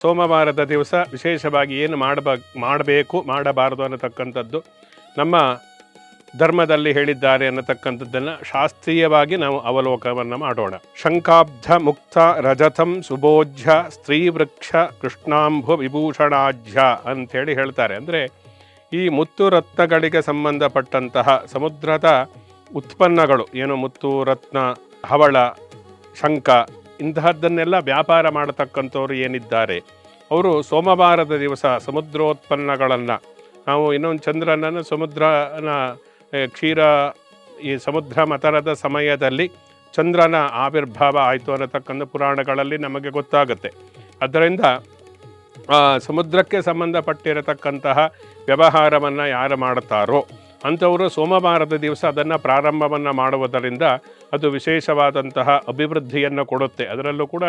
ಸೋಮವಾರದ ದಿವಸ ವಿಶೇಷವಾಗಿ ಏನು ಮಾಡಬೇಕು ಮಾಡಬಾರದು ಅನ್ನತಕ್ಕಂಥದ್ದು ನಮ್ಮ ಧರ್ಮದಲ್ಲಿ ಹೇಳಿದ್ದಾರೆ ಅನ್ನತಕ್ಕಂಥದ್ದನ್ನು ಶಾಸ್ತ್ರೀಯವಾಗಿ ನಾವು ಅವಲೋಕನವನ್ನು ಮಾಡೋಣ. ಶಂಕಾಬ್ಧ ಮುಕ್ತ ರಜತಂ ಸುಬೋಜ್ಯ ಸ್ತ್ರೀವೃಕ್ಷ ಕೃಷ್ಣಾಂಭು ವಿಭೂಷಣಾಜ್ಯ ಅಂಥೇಳಿ ಹೇಳ್ತಾರೆ. ಅಂದರೆ ಈ ಮುತ್ತು ರತ್ನಗಳಿಗೆ ಸಂಬಂಧಪಟ್ಟಂತಹ ಸಮುದ್ರದ ಉತ್ಪನ್ನಗಳು ಏನು ಮುತ್ತು ರತ್ನ ಹವಳ ಶಂಕ ಇಂತಹದ್ದನ್ನೆಲ್ಲ ವ್ಯಾಪಾರ ಮಾಡತಕ್ಕಂಥವ್ರು ಏನಿದ್ದಾರೆ ಅವರು ಸೋಮವಾರದ ದಿವಸ ಸಮುದ್ರೋತ್ಪನ್ನಗಳನ್ನು ನಾವು ಇನ್ನೊಂದು ಚಂದ್ರನನ್ನು ಸಮುದ್ರನ ಕ್ಷೀರ ಈ ಸಮುದ್ರ ಮಥನದ ಸಮಯದಲ್ಲಿ ಚಂದ್ರನ ಆವಿರ್ಭಾವ ಆಯಿತು ಅನ್ನತಕ್ಕಂಥ ಪುರಾಣಗಳಲ್ಲಿ ನಮಗೆ ಗೊತ್ತಾಗುತ್ತೆ. ಅದರಿಂದ ಸಮುದ್ರಕ್ಕೆ ಸಂಬಂಧಪಟ್ಟಿರತಕ್ಕಂತಹ ವ್ಯವಹಾರವನ್ನು ಯಾರು ಮಾಡುತ್ತಾರೋ ಅಂಥವರು ಸೋಮವಾರದ ದಿವಸ ಅದನ್ನು ಪ್ರಾರಂಭವನ್ನು ಮಾಡುವುದರಿಂದ ಅದು ವಿಶೇಷವಾದಂತಹ ಅಭಿವೃದ್ಧಿಯನ್ನು ಕೊಡುತ್ತೆ. ಅದರಲ್ಲೂ ಕೂಡ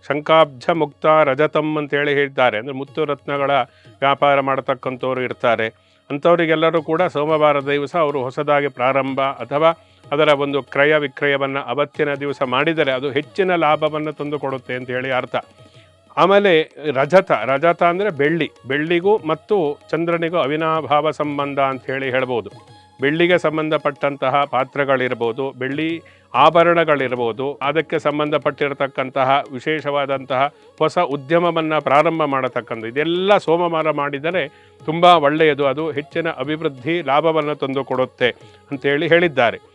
ಶಂಕಾಬ್ಜ ಮುಕ್ತ ರಜತಂ ಅಂತೇಳಿ ಹೇಳ್ತಾರೆ. ಅಂದರೆ ಮುತ್ತು ರತ್ನಗಳ ವ್ಯಾಪಾರ ಮಾಡತಕ್ಕಂಥವ್ರು ಇರ್ತಾರೆ. ಅಂಥವರಿಗೆಲ್ಲರೂ ಕೂಡ ಸೋಮವಾರದ ದಿವಸ ಅವರು ಹೊಸದಾಗಿ ಪ್ರಾರಂಭ ಅಥವಾ ಅದರ ಒಂದು ಕ್ರಯ ವಿಕ್ರಯವನ್ನು ಅವತ್ತಿನ ದಿವಸ ಮಾಡಿದರೆ ಅದು ಹೆಚ್ಚಿನ ಲಾಭವನ್ನು ತಂದುಕೊಡುತ್ತೆ ಅಂತೇಳಿ ಅರ್ಥ. ಆಮೇಲೆ ರಜತ ಅಂದರೆ ಬೆಳ್ಳಿಗೂ ಮತ್ತು ಚಂದ್ರನಿಗೂ ಅವಿನಾಭಾವ ಸಂಬಂಧ ಅಂಥೇಳಿ ಹೇಳ್ಬೋದು. ಬೆಳ್ಳಿಗೆ ಸಂಬಂಧಪಟ್ಟಂತಹ ಪಾತ್ರಗಳಿರ್ಬೋದು, ಬೆಳ್ಳಿ ಆಭರಣಗಳಿರ್ಬೋದು, ಅದಕ್ಕೆ ಸಂಬಂಧಪಟ್ಟಿರತಕ್ಕಂತಹ ವಿಶೇಷವಾದಂತಹ ಹೊಸ ಉದ್ಯಮವನ್ನು ಪ್ರಾರಂಭ ಮಾಡತಕ್ಕಂಥ ಇದೆಲ್ಲ ಸೋಮವಾರ ಮಾಡಿದರೆ ತುಂಬ ಒಳ್ಳೆಯದು. ಅದು ಹೆಚ್ಚಿನ ಅಭಿವೃದ್ಧಿ ಲಾಭವನ್ನು ತಂದುಕೊಡುತ್ತೆ ಅಂಥೇಳಿ ಹೇಳಿದ್ದಾರೆ.